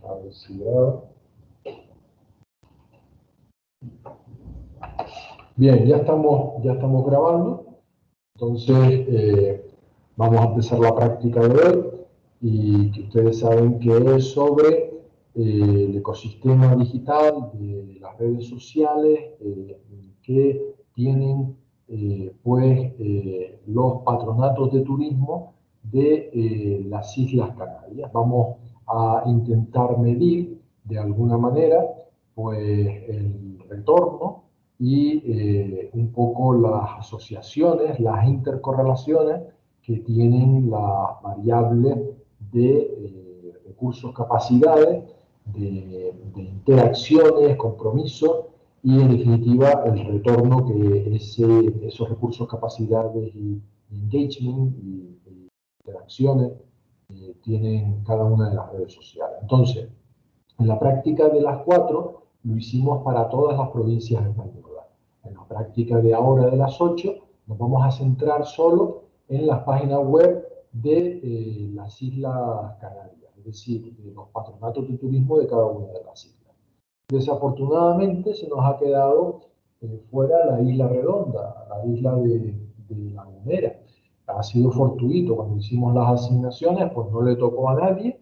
A ver si graba. Bien, ya estamos grabando. Entonces, vamos a empezar la práctica de hoy y que ustedes saben que es sobre el ecosistema digital de las redes sociales que tienen los patronatos de turismo de las Islas Canarias. Vamos a intentar medir de alguna manera pues, el retorno y un poco las asociaciones, las intercorrelaciones que tienen las variables de recursos, capacidades, de interacciones, compromisos y en definitiva el retorno que esos recursos, capacidades y engagement y interacciones tienen cada una de las redes sociales. Entonces, en la práctica de las 4 lo hicimos para todas las provincias españolas. En la práctica de ahora de las 8 nos vamos a centrar solo en las páginas web de las Islas Canarias, es decir, de los patronatos de turismo de cada una de las islas. Desafortunadamente se nos ha quedado fuera la Isla Redonda, la isla de La Gomera. Ha sido fortuito, cuando hicimos las asignaciones, pues no le tocó a nadie,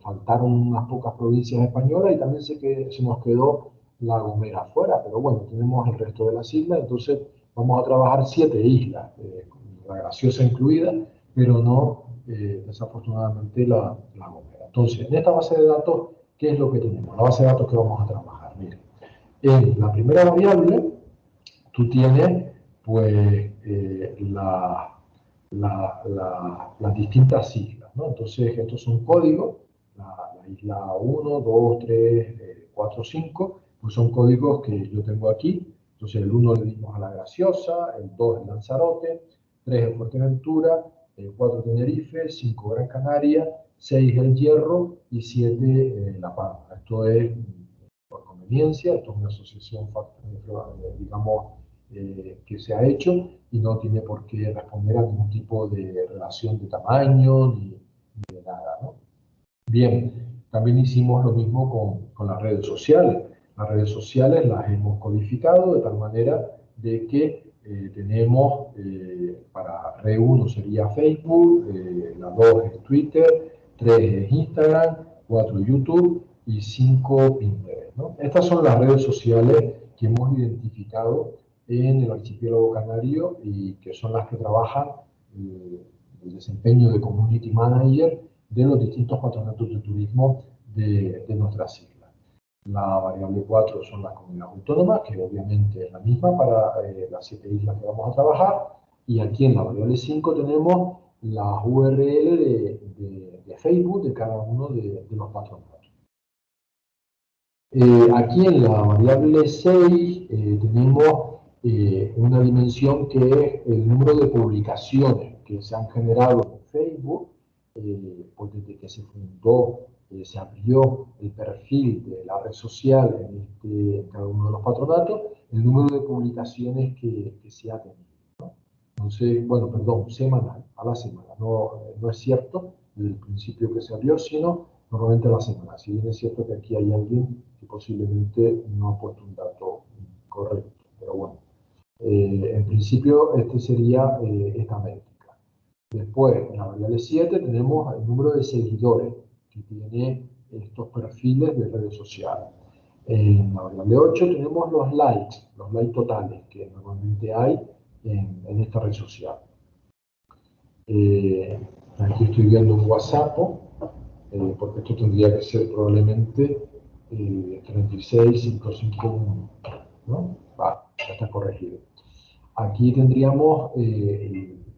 faltaron unas pocas provincias españolas y también se nos quedó La Gomera fuera, pero bueno, tenemos el resto de las islas, entonces vamos a trabajar 7 islas, La Graciosa incluida, pero no, desafortunadamente, la Gomera. Entonces, en esta base de datos, ¿qué es lo que tenemos? La base de datos que vamos a trabajar. Miren, en la primera variable, tú tienes pues las distintas islas, ¿no? Entonces, estos son códigos, la isla 1, 2, 3, 4, 5, pues son códigos que yo tengo aquí. Entonces, el 1 le dimos a La Graciosa, el 2 el Lanzarote, 3 el Fuerteventura, 4 Tenerife, 5 Gran Canaria, 6 el Hierro y 7 La Palma. Esto es por conveniencia, esto es una asociación, digamos, que se ha hecho y no tiene por qué responder a ningún tipo de relación de tamaño ni de nada, ¿no? Bien, también hicimos lo mismo con las redes sociales. Las redes sociales las hemos codificado de tal manera de que tenemos para red 1 sería Facebook, la 2 es Twitter, 3 es Instagram, 4 YouTube y 5 Pinterest, ¿no? Estas son las redes sociales que hemos identificado en el archipiélago canario y que son las que trabajan el desempeño de Community Manager de los distintos patronatos de turismo de nuestras islas. La variable 4 son las comunidades autónomas, que obviamente es la misma para las 7 islas que vamos a trabajar. Y aquí en la variable 5 tenemos las URL de Facebook de cada uno de los patronatos. Aquí en la variable 6 tenemos una dimensión que es el número de publicaciones que se han generado en Facebook, pues desde que se fundó, se abrió el perfil de la red social en cada uno de los patronatos, el número de publicaciones que se ha tenido, ¿no? Entonces, bueno, perdón, semanal, a la semana. No es cierto desde el principio que se abrió, sino normalmente a la semana. Si bien es cierto que aquí hay alguien que posiblemente no ha puesto un dato correcto, pero bueno. En principio, este sería esta métrica. Después, en la variable 7 tenemos el número de seguidores que tiene estos perfiles de redes sociales. En la variable 8 tenemos los likes totales que normalmente hay en esta red social. Aquí estoy viendo un WhatsApp, porque esto tendría que ser probablemente 36551, ¿no? Ya está corregido. Aquí tendríamos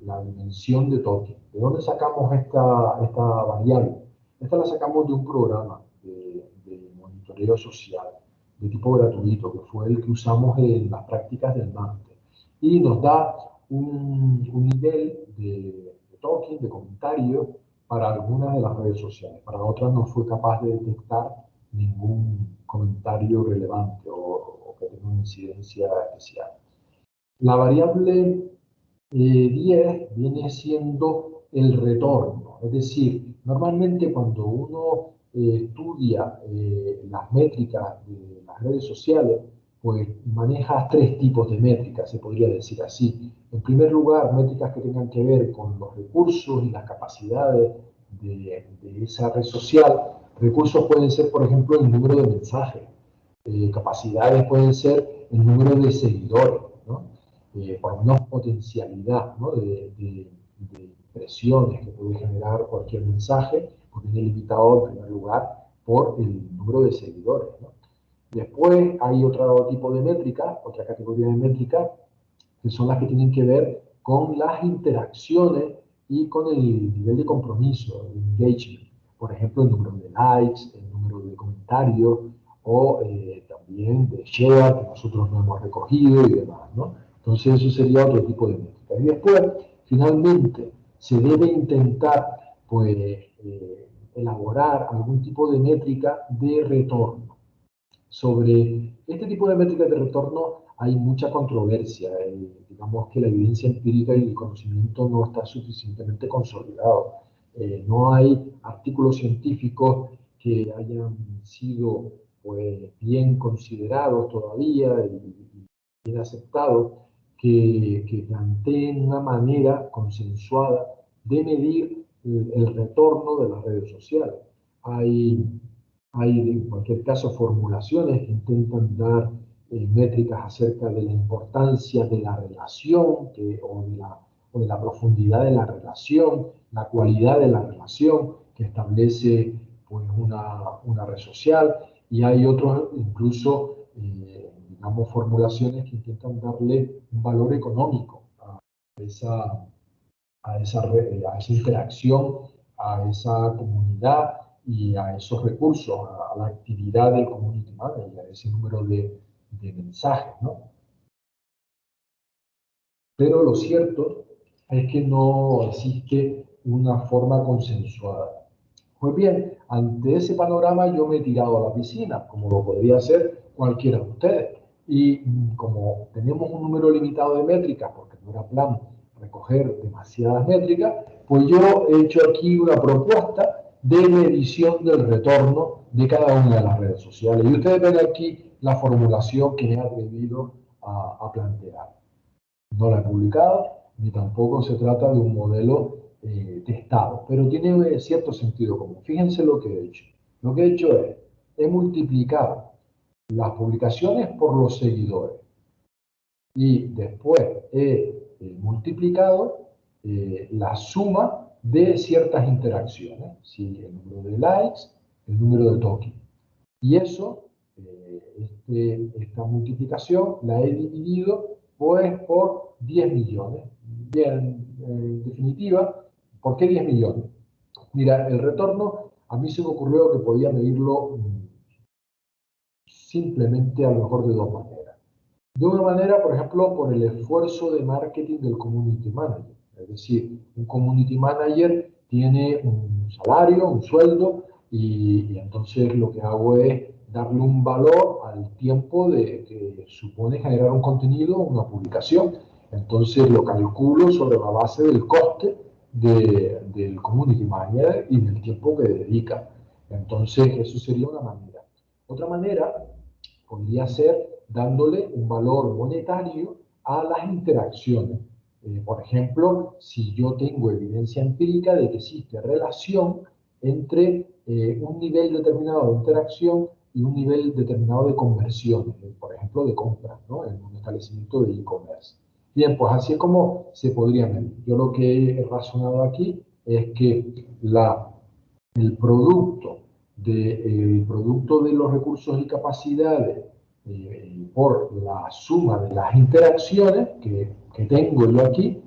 la dimensión de token. ¿De dónde sacamos esta variable? Esta la sacamos de un programa de monitoreo social de tipo gratuito, que fue el que usamos en las prácticas del máster. Y nos da un nivel de token, de comentario, para algunas de las redes sociales. Para otras no fue capaz de detectar ningún comentario relevante o que tenga una incidencia especial. La variable 10 viene siendo el retorno, es decir, normalmente cuando uno estudia las métricas de las redes sociales, pues maneja tres tipos de métricas, se podría decir así. En primer lugar, métricas que tengan que ver con los recursos y las capacidades de esa red social. Recursos pueden ser, por ejemplo, el número de mensajes. Capacidades pueden ser el número de seguidores, ¿no? Por lo menos potencialidad, ¿no? de impresiones que puede generar cualquier mensaje, porque viene limitado en primer lugar por el número de seguidores, ¿no? Después hay otro tipo de métricas, otra categoría de métricas, que son las que tienen que ver con las interacciones y con el nivel de compromiso, el engagement. Por ejemplo, el número de likes, el número de comentarios o también de share que nosotros no hemos recogido y demás, ¿no? Entonces eso sería otro tipo de métrica. Y después, finalmente, se debe intentar pues, elaborar algún tipo de métrica de retorno. Sobre este tipo de métricas de retorno hay mucha controversia. Digamos que la evidencia empírica y el conocimiento no está suficientemente consolidado. No hay artículos científicos que hayan sido pues, bien considerados todavía y bien aceptados que planteen una manera consensuada de medir el retorno de las redes sociales. Hay en cualquier caso, formulaciones que intentan dar métricas acerca de la importancia de la relación o de la profundidad de la cualidad de la relación que establece pues, una red social. Y hay otros, incluso, digamos, formulaciones que intentan darle un valor económico esa, a esa interacción, a esa comunidad y a esos recursos, a la actividad del community manager, a ese número de mensajes, ¿no? Pero lo cierto es que no existe una forma consensuada. Pues bien, ante ese panorama yo me he tirado a la piscina, como lo podría hacer cualquiera de ustedes. Y como tenemos un número limitado de métricas, porque no era plan recoger demasiadas métricas, pues yo he hecho aquí una propuesta de medición del retorno de cada una de las redes sociales. Y ustedes ven aquí la formulación que me he atrevido a plantear. No la he publicado, ni tampoco se trata de un modelo testado, pero tiene cierto sentido común. Fíjense lo que he hecho. Lo que he hecho es, he multiplicado las publicaciones por los seguidores y después he multiplicado la suma de ciertas interacciones, ¿sí? El número de likes, el número de token. Y eso, esta multiplicación la he dividido pues por 10 millones. Bien, en definitiva, ¿por qué 10 millones? Mira, el retorno a mí se me ocurrió que podía medirlo simplemente a lo mejor de dos maneras. De una manera, por ejemplo, por el esfuerzo de marketing del community manager. Es decir, un community manager tiene un salario, un sueldo, y entonces lo que hago es darle un valor al tiempo que supone generar un contenido, una publicación. Entonces lo calculo sobre la base del coste del community manager y del tiempo que dedica. Entonces eso sería una manera. Otra manera podría ser dándole un valor monetario a las interacciones. Por ejemplo, si yo tengo evidencia empírica de que existe relación entre un nivel determinado de interacción y un nivel determinado de conversión, por ejemplo, de compra, ¿no? En un establecimiento de e-commerce. Bien, pues así es como se podría medir. Yo lo que he razonado aquí es que el producto de los recursos y capacidades por la suma de las interacciones que tengo yo aquí,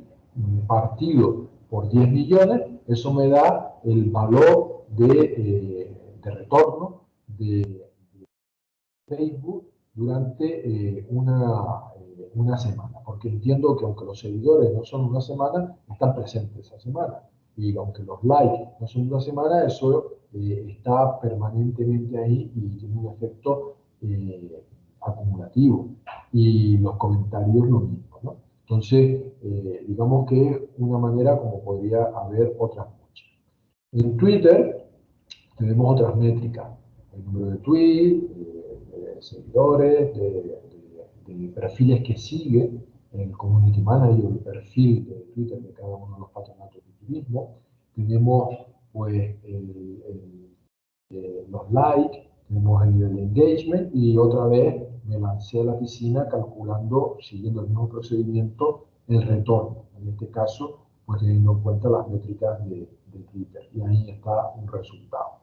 partido por 10 millones, eso me da el valor de retorno de Facebook durante una semana, porque entiendo que aunque los seguidores no son una semana, están presentes esa semana. Y aunque los likes no son una semana, eso está permanentemente ahí y tiene un efecto acumulativo. Y los comentarios lo mismo, ¿no? Entonces, digamos que es una manera como podría haber otras muchas. En Twitter Tenemos otras métricas, el número de tweets, de seguidores, de perfiles que sigue el community manager, el perfil de Twitter de cada uno de los patronatos de turismo. Tenemos pues los likes, tenemos el nivel de engagement y otra vez me lancé a la piscina calculando, siguiendo el mismo procedimiento, el retorno. En este caso, pues teniendo en cuenta las métricas de Twitter. Y ahí está un resultado.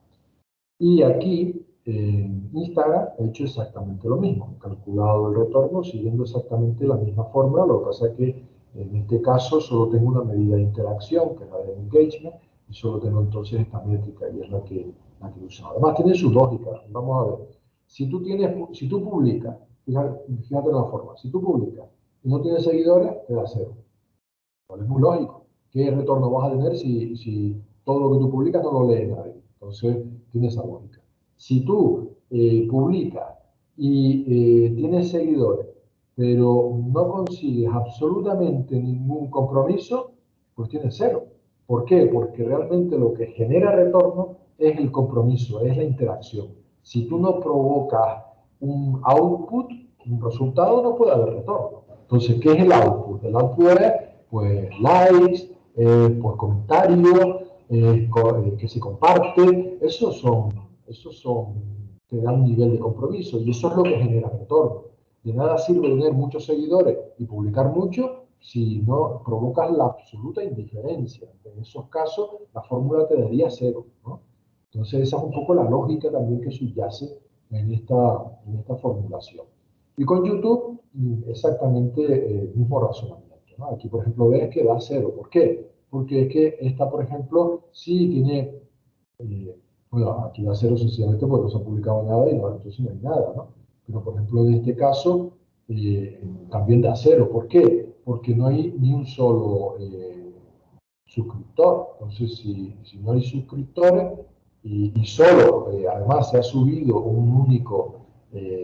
Y aquí, en Instagram, he hecho exactamente lo mismo. He calculado el retorno siguiendo exactamente la misma fórmula. Lo que pasa es que en este caso solo tengo una medida de interacción, que es la de engagement, y solo tengo entonces esta métrica, y es la que he usado. Además, tiene su lógica. Vamos a ver. Si tú publicas, fíjate en la forma, si tú publicas y no tienes seguidores, te da 0. Pues es muy lógico. ¿Qué retorno vas a tener si todo lo que tú publicas no lo lee nadie? Entonces, tiene esa lógica. Si tú publicas y tienes seguidores, pero no consigues absolutamente ningún compromiso, pues tienes 0. ¿Por qué? Porque realmente lo que genera retorno es el compromiso, es la interacción. Si tú no provocas un output, un resultado, no puede haber retorno. Entonces, ¿qué es el output? El output es, pues, likes, pues, comentarios, que se comparte. Esos son, te dan un nivel de compromiso y eso es lo que genera retorno. De nada sirve tener muchos seguidores y publicar mucho si no provocas la absoluta indiferencia. En esos casos, la fórmula te daría 0, ¿no? Entonces, esa es un poco la lógica también que subyace en esta formulación. Y con YouTube, exactamente el mismo razonamiento, ¿no? Aquí, por ejemplo, ves que da 0. ¿Por qué? Porque es que esta, por ejemplo, sí tiene, bueno, aquí da 0 sencillamente porque no se ha publicado nada y no, entonces no hay nada, ¿no? Pero, por ejemplo, en este caso, también da 0. ¿Por qué? Porque no hay ni un solo suscriptor. Entonces, si no hay suscriptores y solo, además, se ha subido un único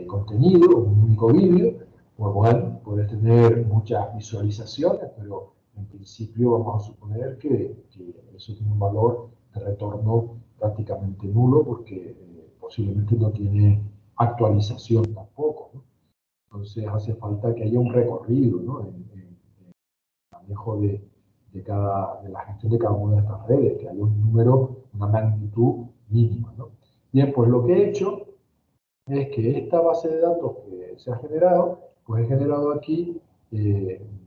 contenido, un único vídeo, pues bueno, puedes tener muchas visualizaciones, pero en principio vamos a suponer que eso tiene un valor de retorno prácticamente nulo porque posiblemente no tiene actualización tampoco, ¿no? Entonces hace falta que haya un recorrido, ¿no? en el manejo de la gestión de cada una de estas redes, que haya un número, una magnitud mínima, ¿no? Bien, pues lo que he hecho es que esta base de datos que se ha generado, pues he generado aquí,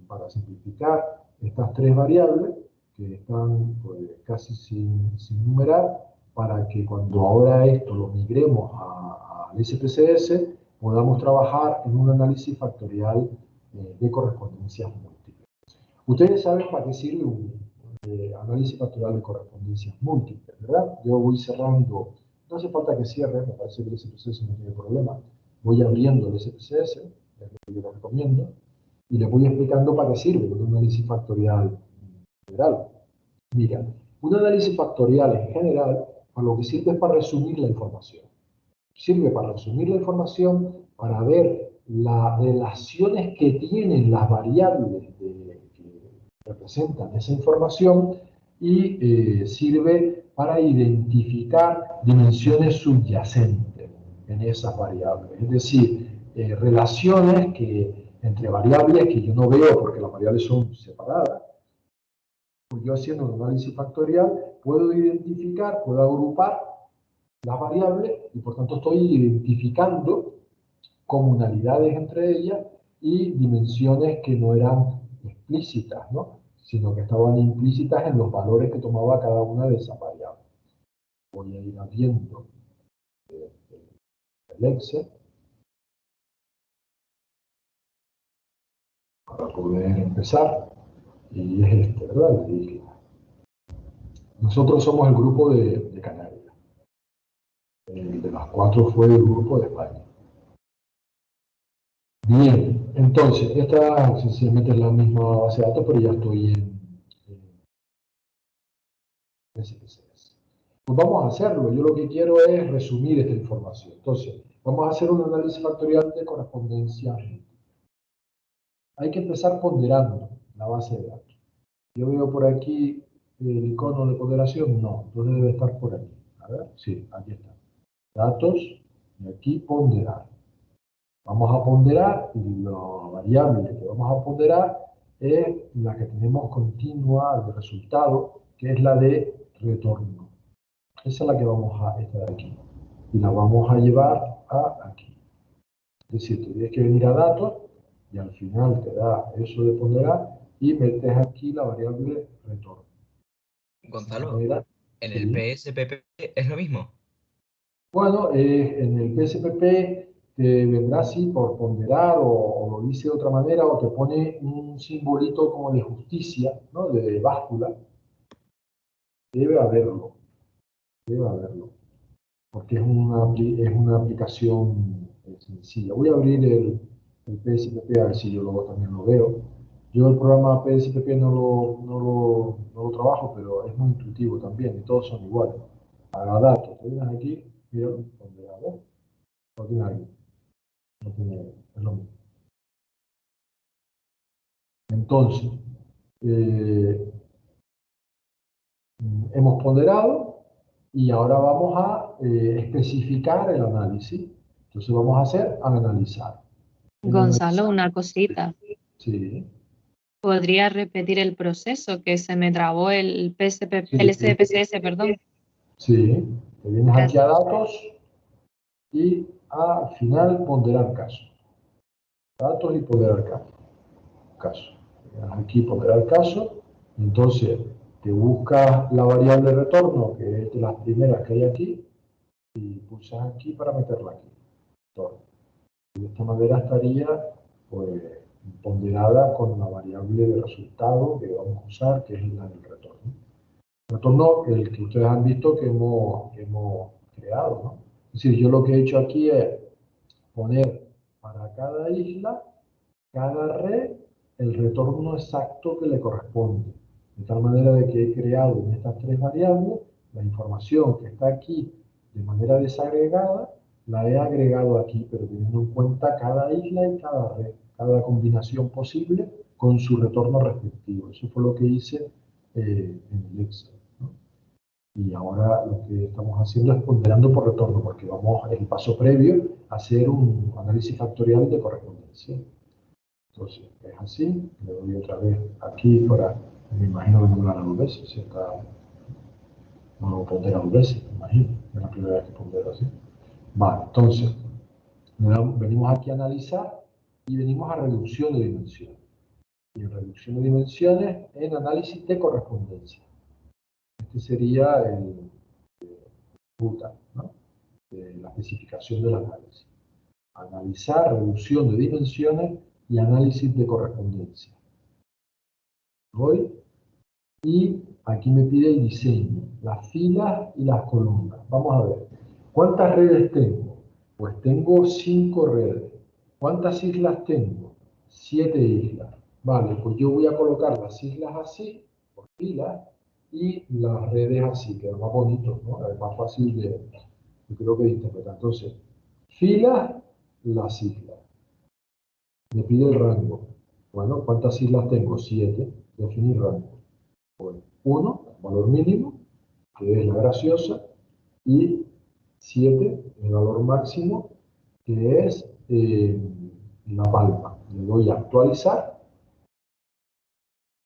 para simplificar, estas 3 variables que están pues, casi sin numerar, para que cuando ahora esto lo migremos al SPSS, podamos trabajar en un análisis factorial de correspondencias múltiples. Ustedes saben para qué sirve un análisis factorial de correspondencias múltiples, ¿verdad? Yo voy cerrando, no hace falta que cierre, me parece que el SPSS no tiene problema. Voy abriendo el SPSS, es lo que yo les recomiendo, y les voy explicando para qué sirve un análisis factorial general. Mira, un análisis factorial en general, para lo que sirve es para resumir la información. Sirve para resumir la información, para ver las relaciones que tienen las variables que representan esa información y sirve para identificar dimensiones subyacentes en esas variables. Es decir, relaciones entre variables que yo no veo porque las variables son separadas. Pues yo haciendo un análisis factorial puedo identificar, puedo agrupar las variables y por tanto estoy identificando comunalidades entre ellas y dimensiones que no eran explícitas, ¿no? Sino que estaban implícitas en los valores que tomaba cada una de esas variables. Voy a ir abriendo el Excel para poder empezar. Y es este, ¿verdad? La isla. Nosotros somos el grupo de Canarias. El de las 4 fue el grupo de España. Bien, entonces, esta sencillamente es la misma base de datos, pero ya estoy en SPSS. Pues vamos a hacerlo. Yo lo que quiero es resumir esta información. Entonces, vamos a hacer un análisis factorial de correspondencia. Hay que empezar ponderando la base de datos. Yo veo por aquí el icono de ponderación, no, entonces debe estar por aquí. A ver, sí, aquí está. Datos, y aquí ponderar. Vamos a ponderar, y la variable que vamos a ponderar es la que tenemos continua de resultado, que es la de retorno. Esa es la que vamos a, esta de aquí. Y la vamos a llevar a aquí. Es decir, tienes que venir a datos y al final te da eso de ponderar y metes aquí la variable retorno. De esta Gonzalo, manera, ¿en el sí. PSPP es lo mismo? Bueno, en el PSPP te vendrá así por ponderar o lo dice de otra manera o te pone un simbolito como de justicia, ¿no? De báscula. Debe haberlo, debe haberlo, porque es una aplicación sencilla. Voy a abrir el PSPP a ver si yo luego también lo veo. Yo el programa PSPP no lo trabajo, pero es muy intuitivo también y todos son iguales. Haga datos, te vienes aquí, mira, ponderador, lo tienes aquí. No tiene, es lo mismo. Entonces, eh, hemos ponderado y ahora vamos a especificar el análisis. Entonces vamos a hacer analizar. Gonzalo, una cosita. Sí, ¿Podría repetir el proceso que se me trabó el PSP, sí, el SPSS, perdón? sí. Te vienes aquí a Gracias. datos y al final ponderar caso. Datos y ponderar caso. Aquí ponderar caso. Entonces te buscas la variable retorno, que es de las primeras que hay aquí, y pulsas aquí para meterla aquí. Y de esta manera estaría pues, ponderada con la variable de resultado que vamos a usar, que es la del retorno. El retorno, el que ustedes han visto que hemos creado, ¿no? Es decir, yo lo que he hecho aquí es poner para cada isla, cada red, el retorno exacto que le corresponde. De tal manera de que he creado en estas tres variables la información que está aquí de manera desagregada, la he agregado aquí, pero teniendo en cuenta cada isla y cada red, cada combinación posible con su retorno respectivo. Eso fue lo que hice en el Excel, ¿no? Y ahora lo que estamos haciendo es ponderando por retorno, porque vamos, el paso previo, a hacer un análisis factorial de correspondencia. Entonces, es así, le doy otra vez aquí para, me imagino que no lo hará dos veces, si está, no lo pondera dos veces, me imagino, es la primera vez que pondero así. Vale, entonces, venimos aquí a analizar y venimos a reducción de dimensiones. Y en reducción de dimensiones, en análisis de correspondencia. Este sería el ruta, ¿no? De la especificación del análisis. Analizar, reducción de dimensiones y análisis de correspondencia. Voy y aquí me pide el diseño, las filas y las columnas. Vamos a ver, ¿cuántas redes tengo? Pues tengo 5 redes. ¿Cuántas islas tengo? 7 islas. Vale, pues yo voy a colocar las islas así, por filas, y las redes así, que es más bonito, ¿no? Es más fácil yo creo que de interpretar. Entonces, filas, las islas. Me pide el rango. Bueno, ¿cuántas islas tengo? 7. Definir rango. Pues 1, valor mínimo, que es la graciosa, y 7, el valor máximo, que es la palma. Le doy a actualizar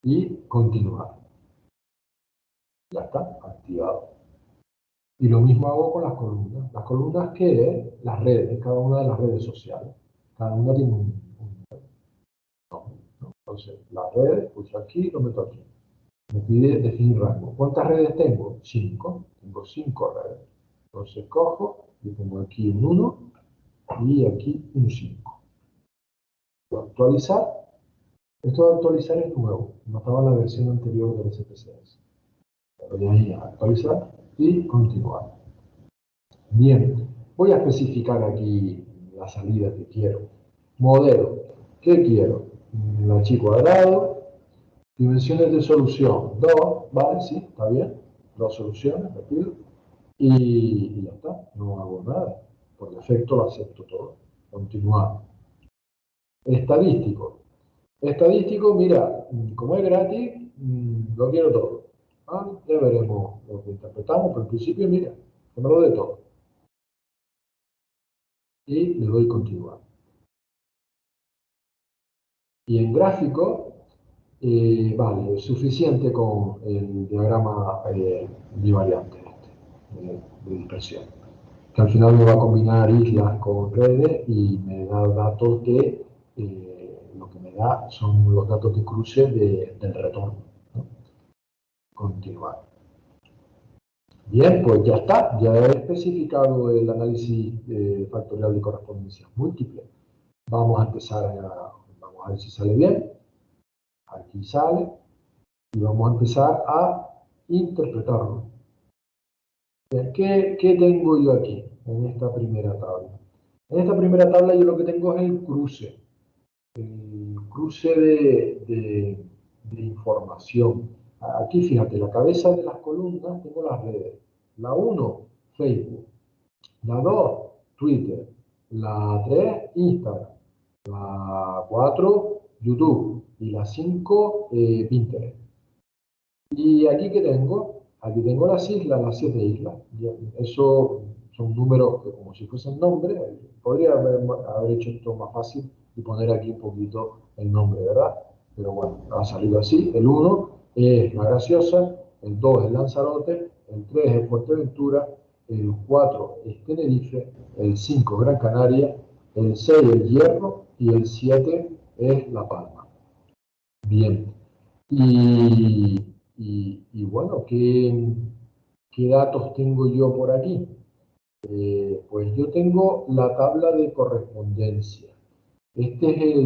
y continuar. Ya está, activado. Y lo mismo hago con las columnas. Las columnas, ¿qué es? Las redes, cada una de las redes sociales. Cada una tiene un nombre, ¿no? Entonces, las redes, pulso aquí y lo meto aquí. Me pide definir rango. ¿Cuántas redes tengo? 5. Tengo 5 redes. Entonces cojo y pongo aquí un 1 y aquí un 5. Actualizar. Esto de actualizar es nuevo. No estaba en la versión anterior del SPSS. Voy ahí a actualizar y continuar. Bien, voy a especificar aquí la salida que quiero. Modelo. ¿Qué quiero? La chi cuadrado. Dimensiones de solución. 2, ¿vale? Sí, está bien. 2 soluciones, le pido. Y ya está, no hago nada. Por defecto lo acepto todo. Continuar. Estadístico. Estadístico, mira, como es gratis, lo quiero todo. Ah, ya veremos lo que interpretamos, pero en principio, mira, que me lo dé todo. Y le doy continuar. Y en gráfico, vale, es suficiente con el diagrama bivariante de dispersión, que al final me va a combinar islas con redes y me da datos de, lo que me da son los datos de cruce del retorno, ¿no? Continuar. Bien, pues ya está, ya he especificado el análisis factorial de correspondencias múltiples. Vamos a empezar vamos a ver si sale bien. Aquí sale. Y vamos a empezar a interpretarlo. ¿Qué tengo yo aquí en esta primera tabla? En esta primera tabla yo lo que tengo es el cruce de información. Aquí fíjate, la cabeza de las columnas tengo las redes. La 1, Facebook. La 2, Twitter. La 3, Instagram. La 4, YouTube. Y la 5, Pinterest. Y aquí que tengo, aquí tengo las islas, las 7 islas. Eso son números que como si fuesen nombres. Podría haber hecho esto más fácil y poner aquí un poquito el nombre, ¿verdad? Pero bueno, ha salido así. El 1 es La Graciosa, el 2 es Lanzarote, el 3 es Fuerteventura, el 4 es Tenerife, el 5 Gran Canaria, el 6 el Hierro y el 7 es La Palma. Bien. Y bueno, ¿qué datos tengo yo por aquí? Pues yo tengo la tabla de correspondencia. Este es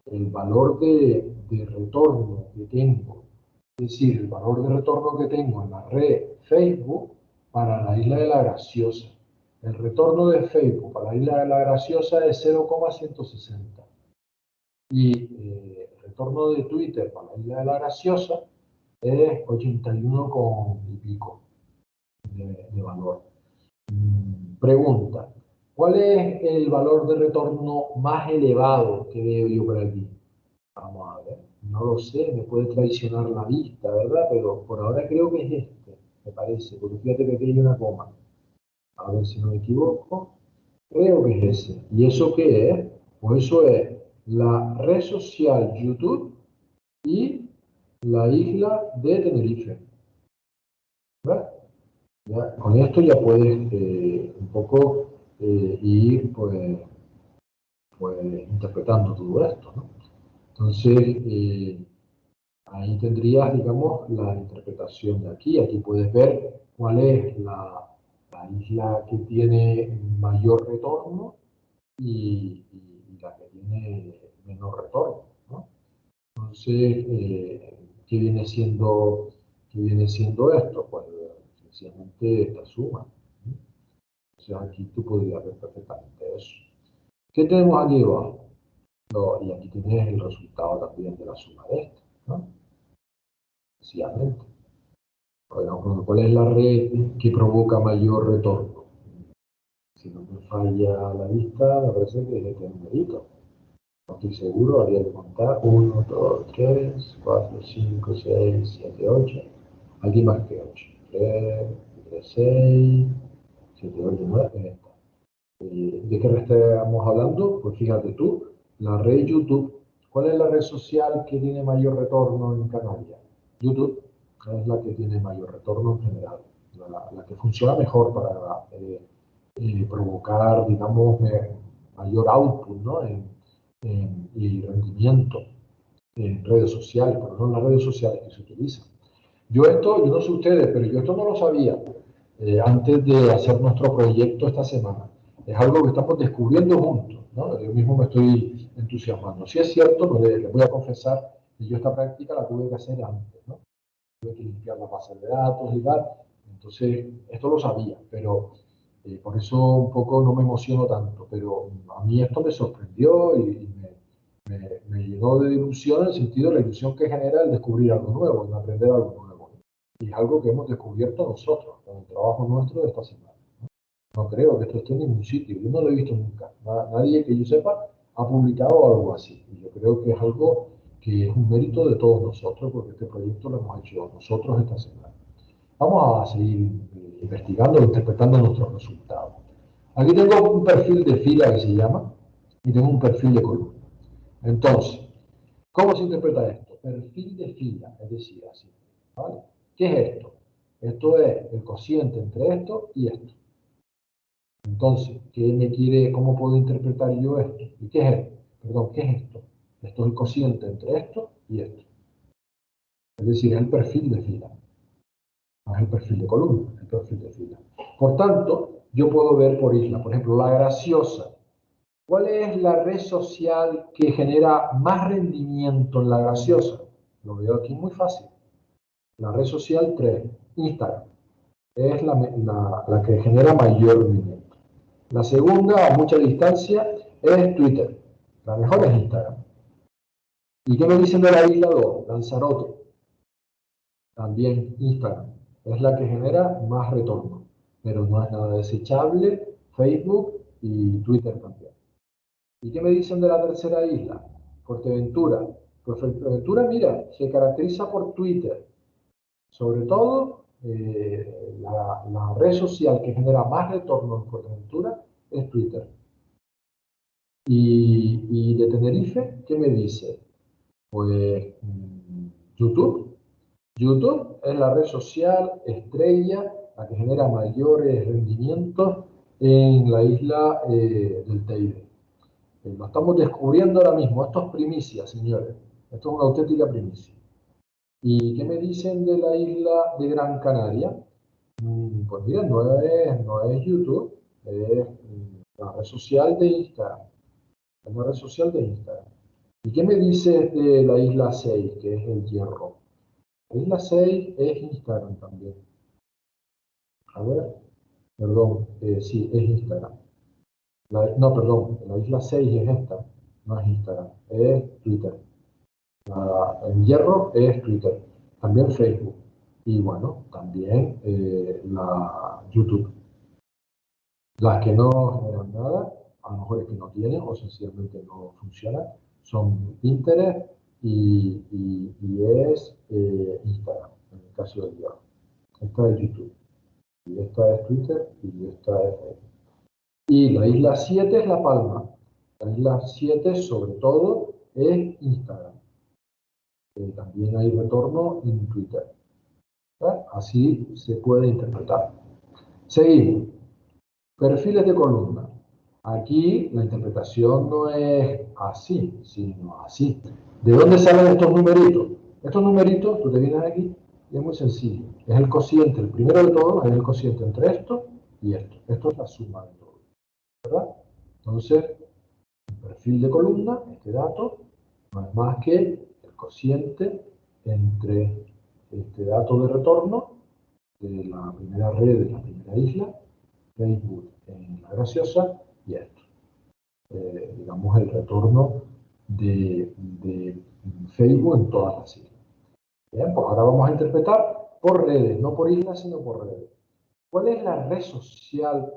el valor de retorno que tengo. Es decir, el valor de retorno que tengo en la red Facebook para la Isla de la Graciosa. El retorno de Facebook para la Isla de la Graciosa es 0,160. Y el retorno de Twitter para la Isla de la Graciosa es 81 con y pico de valor. Pregunta, ¿cuál es el valor de retorno más elevado que veo yo por aquí? Vamos a ver, no lo sé, me puede traicionar la vista, ¿verdad? Pero por ahora creo que es este, me parece, porque fíjate que aquí hay una coma. A ver si no me equivoco. Creo que es ese. ¿Y eso qué es? Pues eso es la red social YouTube y la isla de Tenerife. ¿Verdad? Ya, con esto ya puedes un poco ir pues interpretando todo esto, ¿no? Entonces, ahí tendrías, digamos, la interpretación de aquí. Aquí puedes ver cuál es la isla que tiene mayor retorno y la que tiene menor retorno, ¿no? Entonces, qué viene siendo esto? Pues sencillamente esta suma. ¿Sí? O sea, aquí tú podrías ver perfectamente eso. ¿Qué tenemos aquí debajo? Y aquí tienes el resultado también de la suma de esto, ¿no? Sencillamente. Bueno, ¿cuál es la red que provoca mayor retorno? Si no me falla la vista, me parece que es este numerito. No estoy seguro, habría que contar 1, 2, 3, 4, 5, 6, 7, 8. Aquí más que 8. 3, 6, 7, 8, 9. ¿De qué red estamos hablando? Pues fíjate tú, la red YouTube. ¿Cuál es la red social que tiene mayor retorno en Canarias? YouTube es la que tiene mayor retorno en general, la que funciona mejor para provocar, digamos, mayor output, ¿no? Y rendimiento en redes sociales, pero no en las redes sociales que se utilizan. Yo no sé ustedes, pero yo esto no lo sabía antes de hacer nuestro proyecto esta semana. Es algo que estamos descubriendo juntos, ¿no? Yo mismo me estoy entusiasmando. Si es cierto, pues les voy a confesar que yo esta práctica la tuve que hacer antes, ¿no? Tuve que limpiar la base de datos y tal. Entonces, esto lo sabía, pero por eso un poco no me emociono tanto. Pero a mí esto me sorprendió y me llenó de ilusión en el sentido de la ilusión que genera el descubrir algo nuevo, el aprender algo nuevo. Y es algo que hemos descubierto nosotros, con el trabajo nuestro de esta semana. No creo que esto esté en ningún sitio, yo no lo he visto nunca. Nadie que yo sepa ha publicado algo así. Y yo creo que es algo que es un mérito de todos nosotros, porque este proyecto lo hemos hecho nosotros esta semana. Vamos a seguir investigando, interpretando nuestros resultados. Aquí tengo un perfil de fila que se llama, y tengo un perfil de columna. Entonces, ¿cómo se interpreta esto? Perfil de fila, es decir, así, ¿vale? ¿Qué es esto? Esto es el cociente entre esto y esto. Entonces, ¿cómo puedo interpretar yo esto? ¿Y qué es esto? Perdón, ¿qué es esto? Esto es el cociente entre esto y esto. Es decir, es el perfil de fila. No es el perfil de columna, es el perfil de fila. Por tanto, yo puedo ver por isla, por ejemplo, la graciosa. ¿Cuál es la red social que genera más rendimiento en la graciosa? Lo veo aquí muy fácil. La red social 3, Instagram. Es la que genera mayor rendimiento. La segunda, a mucha distancia, es Twitter. La mejor es Instagram. ¿Y qué me dicen de la isla 2? Lanzarote. También Instagram. Es la que genera más retorno. Pero no es nada desechable. Facebook y Twitter también. ¿Y qué me dicen de la tercera isla? Fuerteventura. Pues Fuerteventura, mira, se caracteriza por Twitter. Sobre todo, la red social que genera más retorno en Fuerteventura es Twitter. Y de Tenerife, ¿qué me dice? Pues YouTube. YouTube es la red social estrella, la que genera mayores rendimientos en la isla del Teide. Lo estamos descubriendo ahora mismo. Esto es primicia, señores. Esto es una auténtica primicia. ¿Y qué me dicen de la isla de Gran Canaria? Pues miren, no es YouTube, es la red social de Instagram. Es una red social de Instagram. ¿Y qué me dices de la isla 6, que es el Hierro? La isla 6 es Instagram también. A ver, perdón, sí, es Instagram. No, perdón, la isla 6 es esta, no es Instagram, es Twitter. El Hierro es Twitter, también Facebook y bueno, también la YouTube. Las que no generan nada, a lo mejor es que no tienen o sencillamente no funcionan, son Pinterest y es Instagram, en el caso del Hierro. Esta es YouTube, y esta es Twitter y esta es Facebook. Y la isla 7 es La Palma. La isla 7 sobre todo es Instagram. También hay retorno en Twitter. ¿Verdad? Así se puede interpretar. Seguimos. Perfiles de columna. Aquí la interpretación no es así, sino así. ¿De dónde salen estos numeritos? Estos numeritos, tú te vienes aquí y es muy sencillo. Es el cociente, el primero de todos es el cociente entre esto y esto. Esto es la suma de todo. ¿Verdad? Entonces, el perfil de columna, este dato, no es más que el cociente entre este dato de retorno de la primera red, de la primera isla, Facebook en la graciosa y esto. Digamos el retorno de Facebook en todas las islas. Bien, pues ahora vamos a interpretar por redes, no por islas, sino por redes. ¿Cuál es la red social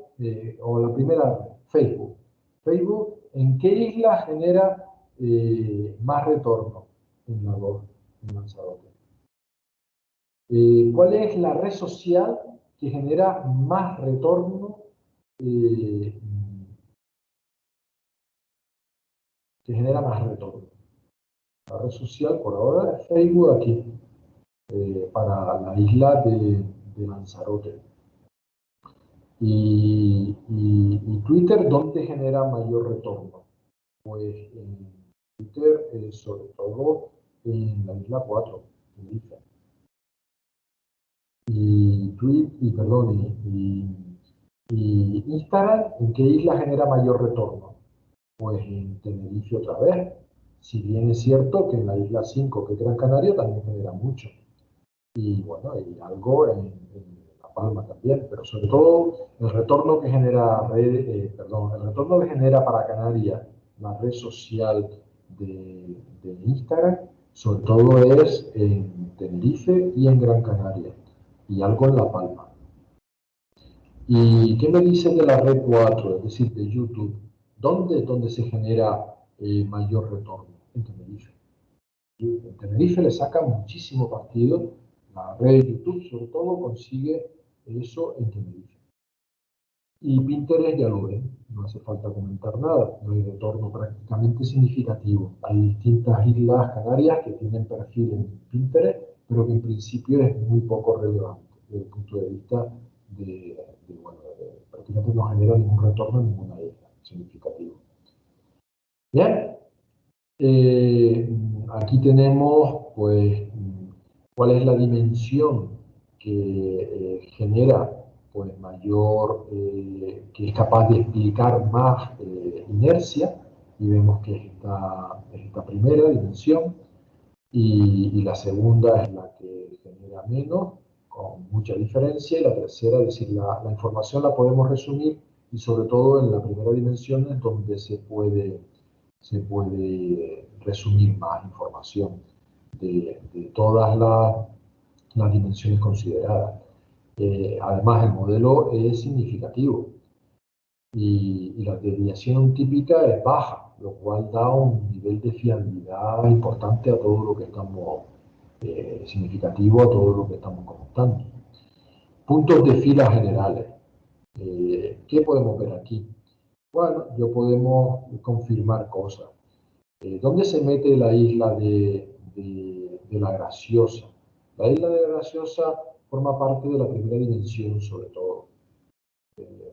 o la primera red? Facebook. Facebook, ¿en qué isla genera más retorno? En la 2, en Lanzarote. ¿Cuál es la red social que genera más retorno? eh, que genera más retorno. La red social por ahora es Facebook aquí, para la isla de Lanzarote. Y Twitter, ¿dónde genera mayor retorno? Pues en Twitter, sobre todo en la isla 4, Tenerife. Y Instagram, ¿en qué isla genera mayor retorno? Pues en Tenerife otra vez. Si bien es cierto que en la isla 5, que es Gran Canaria, también genera mucho. Y bueno, y algo en La Palma también, pero sobre todo el retorno que genera el retorno que genera para Canarias la red social de Instagram, sobre todo es en Tenerife y en Gran Canaria, y algo en La Palma. ¿Y qué me dices de la red 4, es decir, de YouTube? ¿Dónde se genera mayor retorno? En Tenerife. En Tenerife le saca muchísimo partido. La red de YouTube, sobre todo, consigue Eso en Tenerife. Y Pinterest ya lo ven, no hace falta comentar nada, no hay retorno prácticamente significativo. Hay distintas islas canarias que tienen perfil en Pinterest, pero que en principio es muy poco relevante desde el punto de vista bueno, prácticamente no genera ningún retorno en ninguna isla significativo. Bien, aquí tenemos pues cuál es la dimensión que genera pues mayor, que es capaz de explicar más inercia, y vemos que es esta primera dimensión, y la segunda es la que genera menos, con mucha diferencia, y la tercera, es decir, la información la podemos resumir, y sobre todo en la primera dimensión es donde se puede resumir más información de todas las dimensiones consideradas. Además, el modelo es significativo y la desviación típica es baja, lo cual da un nivel de fiabilidad importante a todo lo que estamos, significativo a todo lo que estamos comentando. Puntos de fila generales. ¿Qué podemos ver aquí? Bueno, yo podemos confirmar cosas. ¿Dónde se mete la isla de la Graciosa? La isla de la Graciosa forma parte de la primera dimensión, sobre todo.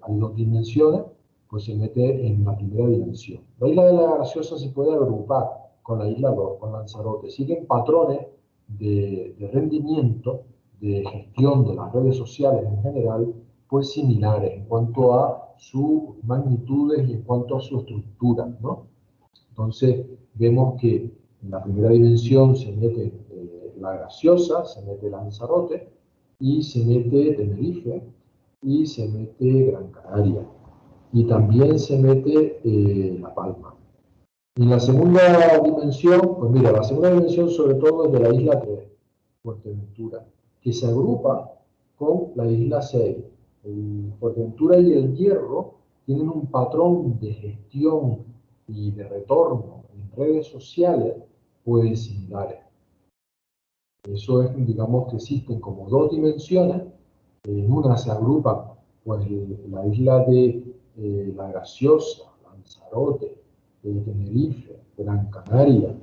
Hay dos dimensiones, pues se mete en la primera dimensión. La isla de la Graciosa se puede agrupar con la isla 2, con Lanzarote. Siguen patrones de rendimiento, de gestión de las redes sociales en general, pues similares en cuanto a sus magnitudes y en cuanto a su estructura, ¿no? Entonces, vemos que en la primera dimensión se mete la Graciosa, se mete Lanzarote, y se mete Tenerife, y se mete Gran Canaria, y también se mete La Palma. Y en la segunda dimensión, pues mira, la segunda dimensión sobre todo es de la isla 3, Fuerteventura, que se agrupa con la isla 6. El Fuerteventura y el Hierro tienen un patrón de gestión y de retorno en redes sociales pues similares. Eso es, digamos, que existen como dos dimensiones. En una se agrupan pues la isla de La Graciosa, Lanzarote, Tenerife, Gran Canaria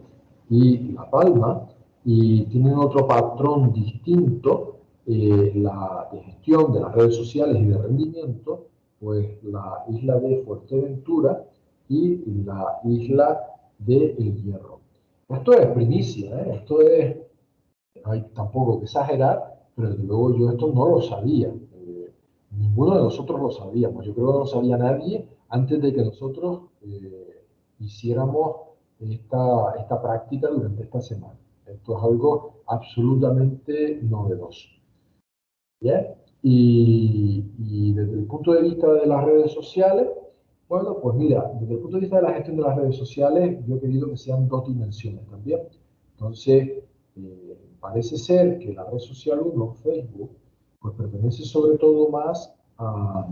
y La Palma, y tienen otro patrón distinto, la de gestión de las redes sociales y de rendimiento, pues la isla de Fuerteventura y la isla de El Hierro. Esto es primicia, ¿eh? Esto es, no hay tampoco que exagerar, pero desde luego yo esto no lo sabía. Ninguno de nosotros lo sabíamos. Yo creo que no lo sabía nadie antes de que nosotros hiciéramos esta práctica durante esta semana. Esto es algo absolutamente novedoso. ¿Bien? Y desde el punto de vista de las redes sociales, bueno, pues mira, desde el punto de vista de la gestión de las redes sociales, yo he querido que sean dos dimensiones también. Entonces, parece ser que la red social 1, Facebook, pues pertenece sobre todo más a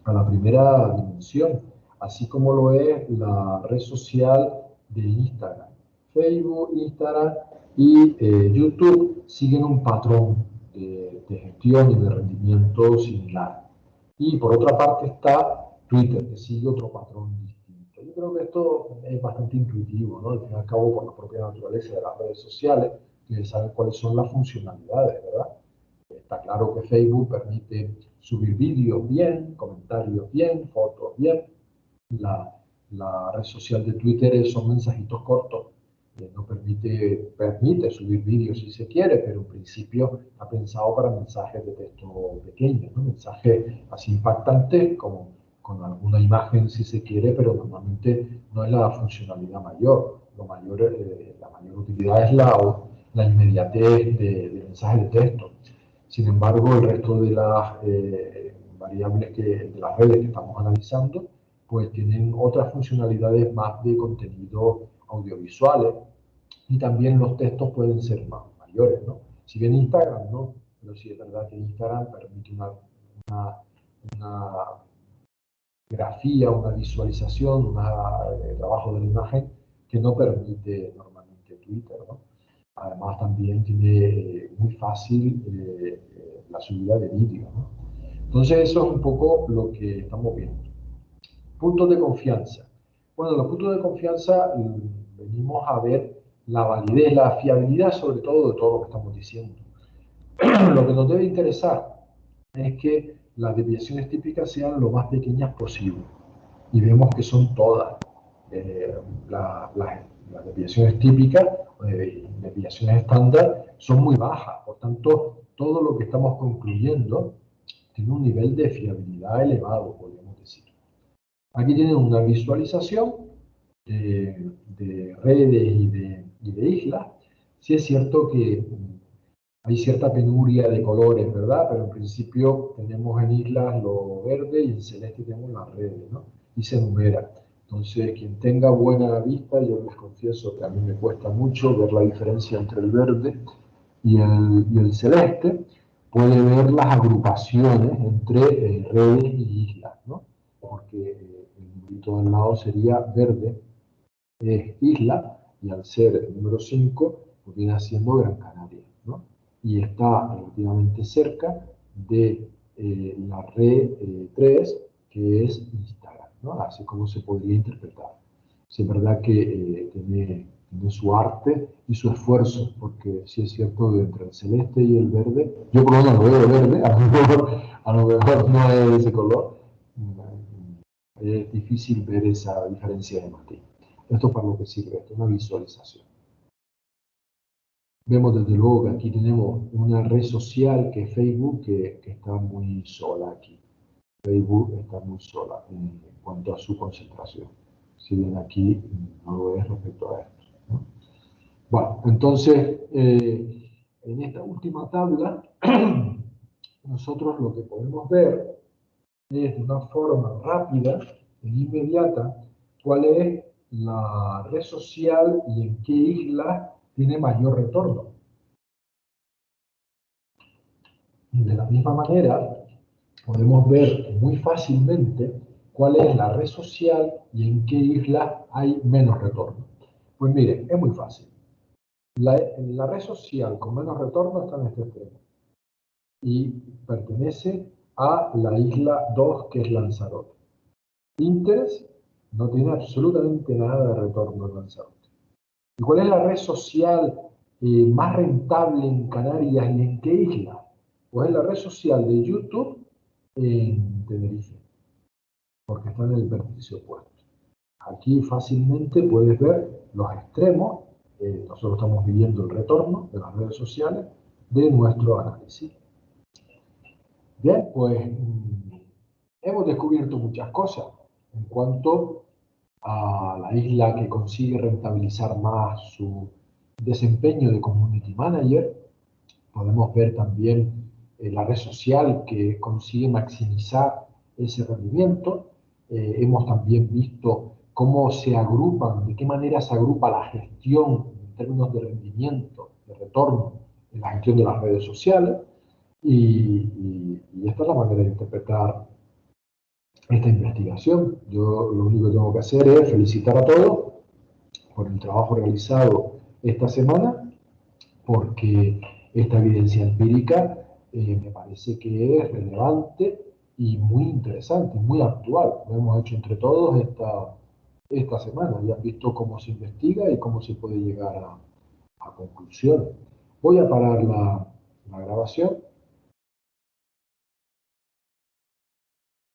la primera dimensión, así como lo es la red social de Instagram. Facebook, Instagram y YouTube siguen un patrón de gestión y de rendimiento similar. Y por otra parte está Twitter, que sigue otro patrón distinto. Yo creo que esto es bastante intuitivo, ¿no? Al fin y al cabo, por la propia naturaleza de las redes sociales, que saben cuáles son las funcionalidades, ¿verdad? Está claro que Facebook permite subir vídeos bien, comentarios bien, fotos bien. La red social de Twitter son mensajitos cortos. No permite subir vídeos si se quiere, pero en principio está pensado para mensajes de texto pequeños, ¿no? Mensajes así impactantes como con alguna imagen si se quiere, pero normalmente no es la funcionalidad mayor. La mayor utilidad es la inmediatez de mensajes de texto. Sin embargo, el resto de las variables de las redes que estamos analizando, pues tienen otras funcionalidades más de contenido audiovisuales, y también los textos pueden ser más mayores, ¿no? Si bien Instagram no, pero sí es verdad que Instagram permite una grafía, una visualización, un trabajo de la imagen que no permite normalmente Twitter, ¿no? Además también tiene muy fácil la subida de vídeo, ¿no? Entonces eso es un poco lo que estamos viendo. Puntos de confianza. Bueno, los puntos de confianza venimos a ver la validez, la fiabilidad sobre todo de todo lo que estamos diciendo. Lo que nos debe interesar es que las desviaciones típicas sean lo más pequeñas posible. Y vemos que son todas. Las desviaciones típicas, desviaciones estándar, son muy bajas. Por tanto, todo lo que estamos concluyendo tiene un nivel de fiabilidad elevado, podríamos decir. Aquí tienen una visualización de redes y de islas. Sí es cierto que hay cierta penuria de colores, ¿verdad? Pero en principio tenemos en islas lo verde y en celeste tenemos las redes, ¿no? Y se numera. Entonces, quien tenga buena vista, yo les confieso que a mí me cuesta mucho ver la diferencia entre el verde y el celeste, puede ver las agrupaciones entre redes y islas, ¿no? Porque el numerito del lado sería verde, es isla, y al ser el número 5, pues viene siendo Gran Canaria, ¿no? Y está relativamente cerca de la red 3, que es Instagram, ¿no? Así como se podría interpretar. Es verdad que tiene su arte y su esfuerzo, porque sí es cierto que entre el celeste y el verde, yo por lo menos lo veo verde, a lo mejor no es de ese color, es difícil ver esa diferencia de matiz. Esto para lo que sirve, esto es una visualización. Vemos desde luego que aquí tenemos una red social que es Facebook, que está muy sola aquí. Facebook está muy sola en cuanto a su concentración. Si bien aquí no lo es respecto a esto, ¿no? Bueno, entonces, en esta última tabla, nosotros lo que podemos ver es de una forma rápida e inmediata cuál es la red social y en qué isla tiene mayor retorno. Y de la misma manera, podemos ver muy fácilmente cuál es la red social y en qué isla hay menos retorno. Pues miren, es muy fácil. La red social con menos retorno está en este extremo y pertenece a la isla 2, que es Lanzarote. Pinterest no tiene absolutamente nada de retorno en Lanzarote. ¿Y cuál es la red social más rentable en Canarias y en qué isla? Pues es la red social de YouTube en Tenerife, porque está en el vértice opuesto. Aquí fácilmente puedes ver los extremos. Nosotros estamos viviendo el retorno de las redes sociales de nuestro análisis. Bien, pues hemos descubierto muchas cosas en cuanto a la isla que consigue rentabilizar más su desempeño de community manager. Podemos ver también la red social que consigue maximizar ese rendimiento. Hemos también visto cómo se agrupan, de qué manera se agrupa la gestión en términos de rendimiento, de retorno en la gestión de las redes sociales. Y esta es la manera de interpretar esta investigación. Yo lo único que tengo que hacer es felicitar a todos por el trabajo realizado esta semana, porque esta evidencia empírica me parece que es relevante y muy interesante, muy actual. Lo hemos hecho entre todos esta semana. Ya han visto cómo se investiga y cómo se puede llegar a conclusiones. Voy a parar la grabación.